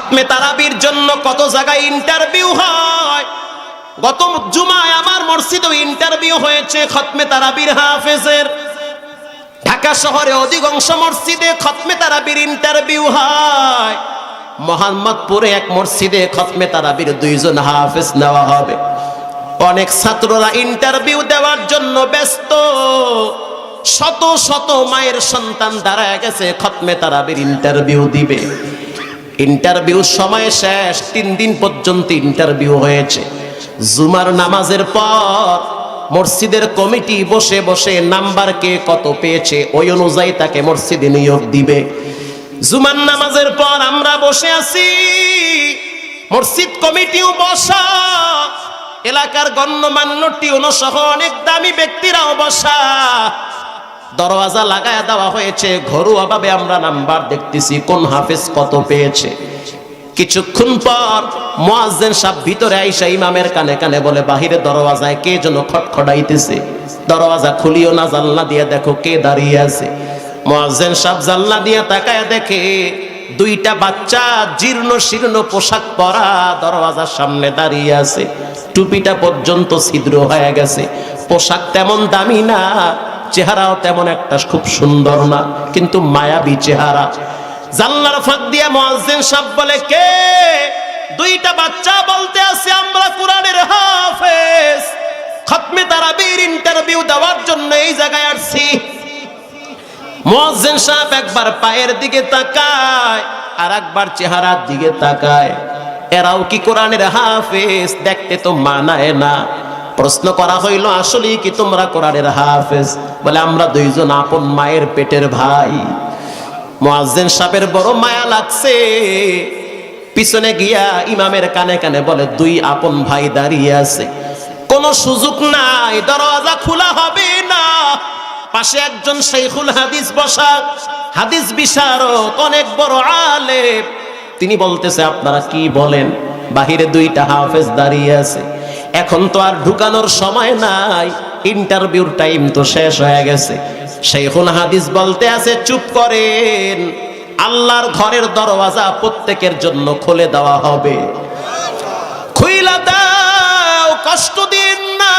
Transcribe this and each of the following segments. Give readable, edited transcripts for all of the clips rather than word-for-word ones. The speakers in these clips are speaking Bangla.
খতমে তারাবির জন্য কত জায়গায় ইন্টারভিউ হয়। গত জুমায় আমার মসজিদেও ইন্টারভিউ হয়েছে খতমে তারাবির হাফেজের। ঢাকা শহরে অধিকাংশ মসজিদে খতমে তারাবির ইন্টারভিউ হয়। মোহাম্মদপুরে এক মসজিদে খতমে তারাবির 2 জন হাফেজ নেওয়া হবে। অনেক ছাত্ররা ইন্টারভিউ দেওয়ার জন্য ব্যস্ত। শত শত মায়ের সন্তান দাঁড়ায় গেছে খতমে তারাবির ইন্টারভিউ দিবে। ইন্টারভিউ সময় শেষ, 3 দিন পর্যন্ত ইন্টারভিউ হয়েছে। জুমার নামাজের পর মসজিদের কমিটি বসে বসে নাম্বার কে কত পেয়েছে ওই অনুযায়ী তাকে মসজিদে নিয়োগ দিবে। জুমার নামাজের পর আমরা বসে আছি, মসজিদ কমিটিও বসা, এলাকার গণ্যমান্য টিউন সহ অনেক দামি ব্যক্তিরাও বসা। দরওয়াজা লাগায় দেওয়া হয়েছে, ঘরোয়াভাবে আমরা নাম্বার দেখতেছি কোন হাফেজ কত পেয়েছে। কিছুক্ষণ পর মুয়াজ্জিন সাহেব ভিতরে আইসা ইমামের কানে কানে বলে, বাহিরে দরওয়াজায় কে যেন খটখটাইতেছে, দরওয়াজা খুলিও না, জানলা দিয়ে দেখো কে দাঁড়িয়ে আছে। মুয়াজ্জিন সাহেব জানলা দিয়ে তাকায় দেখে 2টা বাচ্চা জীর্ণ শীর্ণ পোশাক পরা দরওয়াজার সামনে দাঁড়িয়ে আছে। টুপিটা পর্যন্ত ছিদ্র হয়ে গেছে। পোশাক তেমন দামি না, চেহারাও তেমন একটা খুব সুন্দর না, কিন্তু মায়াবী চেহারা। জানলার ফাঁক দিয়ে মুয়াজ্জিন সাহেব বলে, কে? 2টা বাচ্চা বলতে আছে, আমরা কোরআনের হাফেজ, খতমে তারাবির ইন্টারভিউ দেওয়ার জন্য এই জায়গায় আসছি। মুয়াজ্জিন সাহেব একবার পায়ের দিকে তাকায় আর একবার চেহারার দিকে তাকায়। এরাও কি কোরআনের হাফেজ? দেখতে তো মানায় না। প্রশ্ন করা হইল, আসলে কি তোমরা কোরআনের হাফেজ? বলে, আমরা 2 জন আপন মায়ের পেটের ভাই। মুয়াজ্জিন সাহেবের বড় মায়া লাগছে, পিছনে গিয়া ইমামের কানে কানে বলে, 2 আপন ভাই দাঁড়িয়ে আছে, কোনো সুযোগ নাই, দরওয়াজা খোলা হবে না। পাশে একজন শাইখুল হাদিস বসা, হাদিস বিশারদ, অনেক বড় আলেম। তিনি বলতেছে, আপনারা কি বলেন? বাহিরে 2টা হাফেজ দাঁড়িয়ে আছে, এখন তো আর ঢুকানোর সময় নাই, ইন্টারভিউর টাইম তো শেষ হয়ে গেছে। শাইখুল হাদিস বলতে আছে, চুপ করেন, আল্লাহর ঘরের দরওয়াজা প্রত্যেকের জন্য খুলে দেওয়া হবে। খুইলা দাও, কষ্ট দিন না।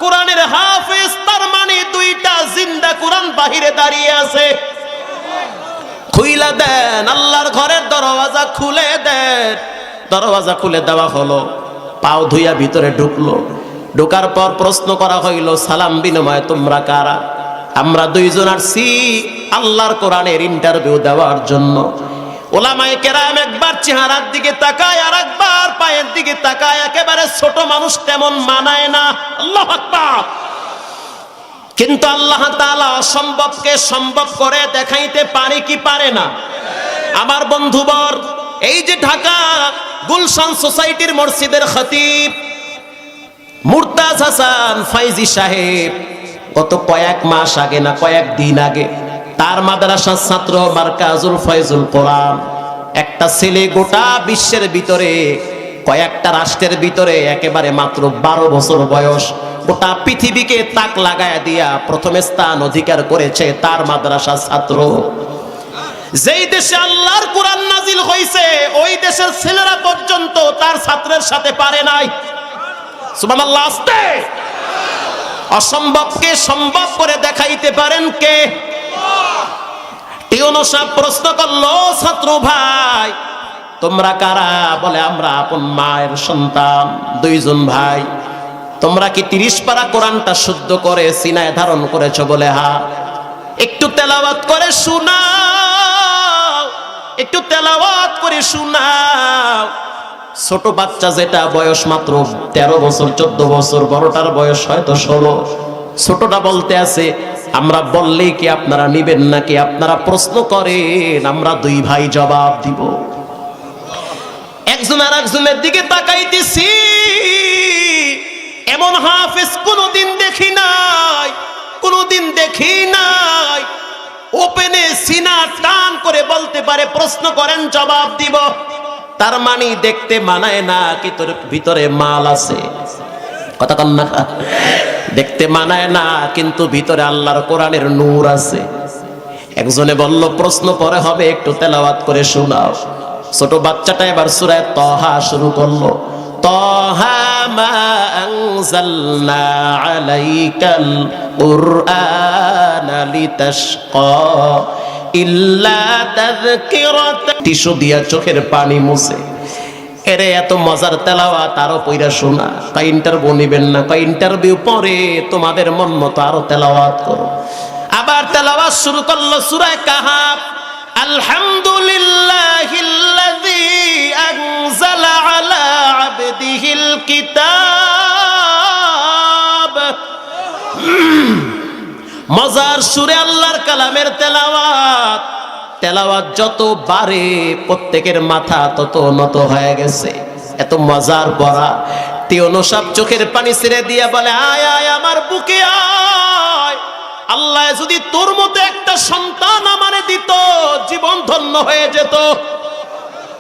কোরআনের হাফেজ তার মানে 2টা জিন্দা কোরআন বাহিরে দাঁড়িয়ে আছে। খুইলা দেন, আল্লাহর ঘরের দরওয়াজা খুলে দেন। দরওয়াজা খুলে দেওয়া হলো, পাও ধুইয়া ভিতরে ঢুকলো। ঢোকার পর প্রশ্ন করা হইল, সালাম বিনিময় তোমরা কারা? আমরা 2 জন আসছি আল্লাহর কোরআনের ইন্টারভিউ দেওয়ার জন্য। ওলামায়ে কেরাম একবার চেহারার দিকে তাকায় আর একবার পায়ের দিকে তাকায়। একেবারে ছোট মানুষ, তেমন মানায় না। আল্লাহু আকবার। কিন্তু আল্লাহ তাআলা অসম্ভবকে সম্ভব করে দেখাইতে পারে কি পারে না? আমার বন্ধুবর, এই যে ঢাকা গুলশান সোসাইটির মসজিদের খতিব মুরতাজ হাসান ফাইজি সাহেব, গত কয়েক মাস আগে না কয়েক দিন আগে তার মাদ্রাসার ছাত্র মারকাজুল ফয়জুল কোরআন, একটা ছেলে গোটা বিশ্বের ভিতরে, কয়েকটা রাষ্ট্রের ভিতরে একেবারে মাত্র 12 বছর বয়স, গোটা পৃথিবীকে তাক লাগায় দিয়া প্রথম স্থান অধিকার করেছে তার মাদ্রাসার ছাত্র। যেই দেশে আল্লাহর কোরআন নাজিল হয়েছে ওই দেশের ছেলেরা পর্যন্ত তার ছাত্রের সাথে পারে নাই। সুবহানাল্লাহ। আস্তে। অসম্ভবকে সম্ভব করে দেখাইতে পারেন কে? টিউনো সাহেব প্রশ্ন করলো, ছাত্র ভাই তোমরা কারা? বলে, আমরা আপন মায়ের সন্তান, 2 জন ভাই। তোমরা কি 30 পারা কোরআনটা শুদ্ধ করে সিনায় ধারণ করেছো? বলে, হ্যাঁ। একটু তেলাওয়াত করে শোনাও, একটু তেলাওয়াত করে শোনাও। ছোট বাচ্চা যেটা বয়স মাত্র 13 বছর 14 বছর, বড়টার বয়স হয়তো 16। ছোটটা বলতে আছে, আমরা বললেই কি আপনারা নিবেন নাকি? আপনারা প্রশ্ন করেন, আমরা 2 ভাই জবাব দিব। একজন আর একজনের দিকে তাকাইতেছি, এমন হাফেজ কোনদিন দেখি নাই, কোনদিন দেখি নাই। ওপেনে সিনা টান করে বলতে পারে, প্রশ্ন করেন জবাব দিব। তার মানে দেখতে মানায় না, কি তোর ভিতরে মাল আছে? কথা কন না? দেখতে মানায় না, কিন্তু ভিতরে আল্লাহর কোরআনের নূর আছে। একজনে বলল, প্রশ্ন পরে হবে, একটু তেলাওয়াত করে শোনাও। ছোট বাচ্চাটা এবার সূরা তাহা শুরু করলো। তাহা মা আনজালনা আলাইকাল কুরআনা লিতাশকা ইল্লা তাযকিরাতান। টিস্যু দিয়া চোখের পানি মুছে, এরে এত মজার তেলাওয়াত আরো পয়রা শোনা। কয় ইন্টারভিউ নিবেন না? কয় ইন্টারভিউ পরে, তোমাদের মন মতো আরো তেলাওয়াত করো। আবার তেলাওয়াত শুরু করলো সূরা কাহাফ। আলহামদুলিল্লাহিল্লাযী আনজালা আলা আবদিহিল কিতাব। মজার সুরে আল্লাহর কালামের তেলাওয়াত। তেলাওয়াত যত বাড়ে প্রত্যেকের মাথা তত নত হয়ে গেছে, এত মজার পড়া। তিওনসাব চোখের পানি ছেড়ে দিয়া বলে, আয় আয় আমার বুকে আয়, আল্লাহ যদি তোর মতো একটা সন্তান আমারে দিত, জীবন ধন্য হয়ে যেত।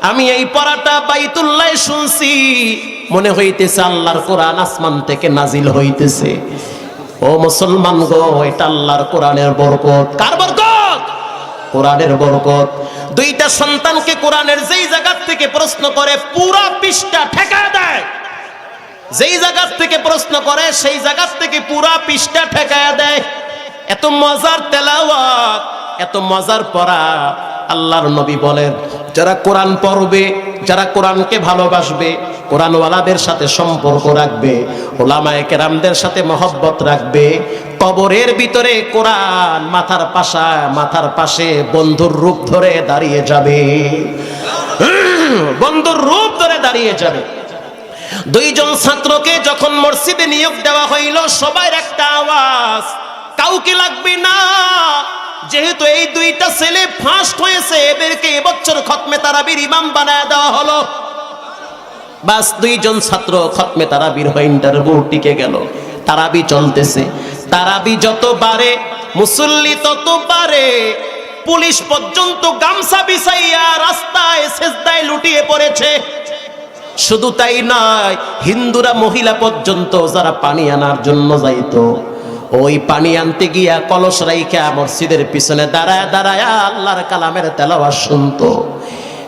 আমি এই পড়াটা বাইতুল্লাহ শুনছি, মনে হইতেছে আল্লাহর কোরআন আসমান থেকে নাজিল হইতেছে। ও মুসলমান গো, এটা আল্লাহর কোরআনের বরকত। কার বরকত? কোরআনের বরকত। দুইটা সন্তানকে কোরআনের যেই জায়গা থেকে প্রশ্ন করে পুরা পৃষ্ঠা ঠেকায় দেয়, যেই জায়গা থেকে প্রশ্ন করে সেই জায়গা থেকে পুরা পৃষ্ঠা ঠেকায় দেয়। এত মজার তেলাওয়াত, এত মজার পড়া। আল্লাহর নবী বলেন, যারা কোরআন পড়বে, যারা কোরআনকে ভালোবাসবে, কোরআনওয়ালাদের সাথে সম্পর্ক রাখবে, ওলামায়ে কেরামদের সাথে মহব্বত রাখবে, কবরের ভিতরে কোরআন মাথার পাশে বন্ধুর রূপ ধরে দাঁড়িয়ে যাবে, বন্ধুর রূপ ধরে দাঁড়িয়ে যাবে। দুইজন ছাত্রকে যখন মসজিদে নিয়োগ দেওয়া হইল, সবার একটা আওয়াজ, কাউকে লাগবে না, যেহেতু এই দুইটা ছেলে ফার্স্ট হয়েছে, এদেরকে এবছর খতমে তারাবির ইমাম বানায় দেওয়া হলো। বাস দুইজন ছাত্র খতমে তারাবির হয়ে ইন্টারভিউ টিকে গেল। তারাবি চলতেছে, তারাবি যত বাড়ে মুসল্লি তত বাড়ে। পুলিশ পর্যন্ত গামছা বিছাইয়া রাস্তায় সেজদায় লুটিয়ে পড়েছে। শুধু তাই নয়, হিন্দুরা মহিলা পর্যন্ত যারা পানি আনার জন্য যাইতো, ওই পানি আনতে গিয়া কলস রাইখা মসজিদের পিছনে দাঁড়ায় দাঁড়ায় আল্লাহর কালামের তেলাওয়াত শুনতো।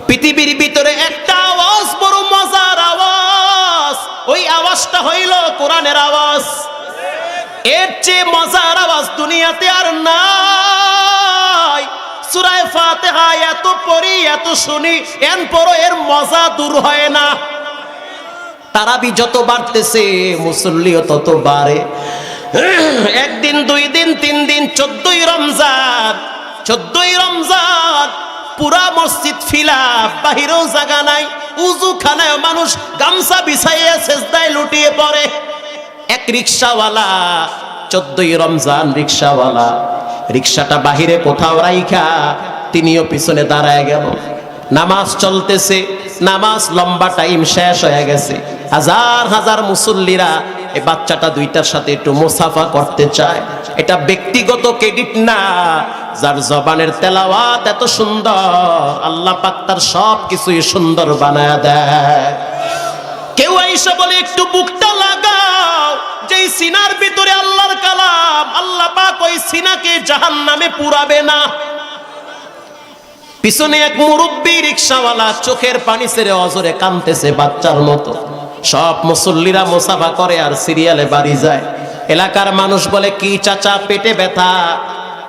পৃথিবীর ভিতরে একটা আওয়াজ, বড় মজার আওয়াজ, ওই আওয়াজটা হইল কোরআনের আওয়াজ। এর চেয়ে মজার আওয়াজ দুনিয়াতে আর নাই। সূরা ফাতিহা এত পড়ি, এত শুনি, এরপরও এর মজা দূর হয় না। তারাবি যত বাড়তেছে মুসল্লিও তত বাড়ে। একদিন, দুই দিন, তিন দিন, 14ই রমজান, 14ই রমজান পুরা মসজিদ ফিলা, বাহিরেও জায়গা নাই, উজু খানায় মানুষ গামছা বিছাইয়া সেজদায় লুটিয়ে পড়ে। এক রিকশাওয়ালা, 14ই রমজান রিকশাওয়ালা, রিকশাটা বাহিরে কোথাও রাইখা তিনিও পিছনে দাঁড়ায় গেল। নামাজ চলতেছে, নামাজ লম্বা টাইম শেষ হয়ে গেছে। হাজার হাজার মুসল্লিরা এই বাচ্চাটা দুইটার সাথে একটু মুসাফা করতে চায়। এটা ব্যক্তিগত ক্রেডিট না, যার জবানের তেলাওয়াত এত সুন্দর, আল্লাহ পাক তার সব কিছুই সুন্দর বানায় দেয়। কেউ আইসা বলে একটু বুকটা লাগাও, যেই সিনার ভিতরে আল্লাহর কালাম, আল্লাহ পাক ওই সিনাকে জাহান্নামে পুরাবে না। পিছনে এক মুরব্বী রিকশাওয়ালা চোখের পানি ছেড়ে অজরে কাঁদতেছে বাচ্চার মতো। সব মুসল্লিরা মুসাফা করে আর সিরিয়ালে বাড়ি যায়। এলাকার মানুষ বলে, কি চাচা পেটে ব্যথা?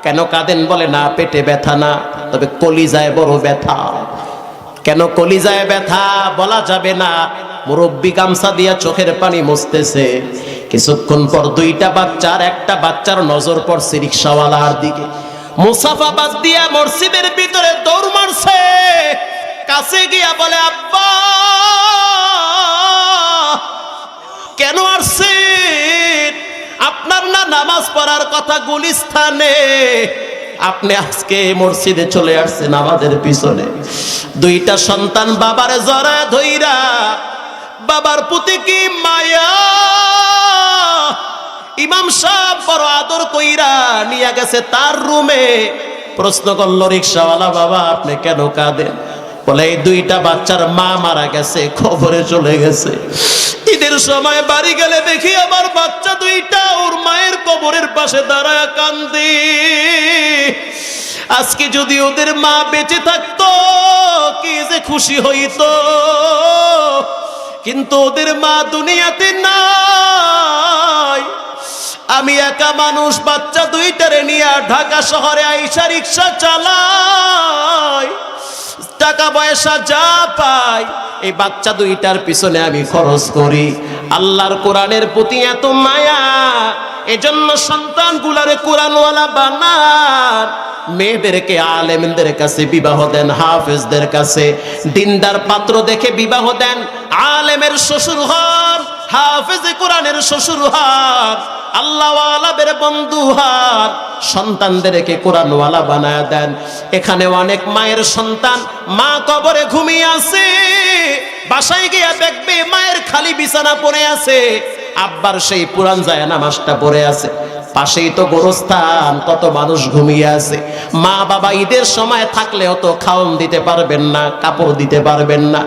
কেন কাঁদেন? বলে, না পেটে ব্যথা না, তবে কলিজায় বড় ব্যথা। কেন কলিজায় ব্যথা বলা যাবে না। মুরব্বী গামছা দিয়া চোখের পানি মুছতেছে। কিছুক্ষণ পর দুইটা বাচ্চার একটা বাচ্চার নজর পড়ছে রিকশাওয়ালার দিকে। মুসাফা বাদ দিয়া মসজিদের ভিতরে দৌড় মারছে। কাছে গিয়া বলে, আব্বা কেন আসছেন? আপনার না নামাজ পড়ার কথা গুলিস্তানে, আপনি আজকে মসজিদে চলে আসছেন আমাদের পিছনে। দুইটা সন্তান বাবার জড়ায় ধইরা, বাবার প্রতি কি মায়া। ইমাম সাহেব বড় আদর কইরা নিয়ে গেছে তার রুমে। প্রশ্ন করলো রিকশাওয়ালা, বাবা আপনি কেন কাঁদেন? বলে, এই দুইটা বাচ্চার মা মারা গেছে, খবরে চলে গেছে। ঈদের সময় বাড়ি গেলে দেখি আমার বাচ্চা দুইটা ওর মায়ের কবরের পাশে দাঁড়ায় কান্দে। আজকে যদি ওদের মা বেঁচে থাকতো কি যে খুশি হইতো, কিন্তু ওদের মা দুনিয়াতে নাই। আমি একা মানুষ, বাচ্চা দুইটারে নিয়ে ঢাকা শহরে আইসা রিক্সা চালাই, টাকা পয়সা যা পাই এই বাচ্চা দুইটার পিছনে আমি খরচ করি। আল্লাহর কোরআনের প্রতি এত মায়া, এজন্য সন্তানগুলারে কোরআনওয়ালা বানান। মেয়েদেরকে আলেমদের কাছে বিবাহ দেন, হাফেজদের কাছে দিনদার পাত্র দেখে বিবাহ দেন। আলেমের শ্বশুর হন, হাফেজে কোরআনের শ্বশুর হন, আল্লাহওয়ালাদের বন্ধু হন, সন্তানদেরকে কোরআনওয়ালা বানায় দেন। এখানে অনেক মায়ের সন্তান মা কবরে ঘুমিয়ে আছে, বাসায় গিয়া দেখবে মায়ের খালি বিছানা পড়ে আছে, আব্বার সেই পুরান যায় নামাজটা পড়ে আছে, পাশেই তো গোরস্থান, কত মানুষ ঘুমিয়ে আছে। মা বাবা ঈদের সময় থাকলেও তো খাওন দিতে পারবেন না, কাপড় দিতে পারবেন না।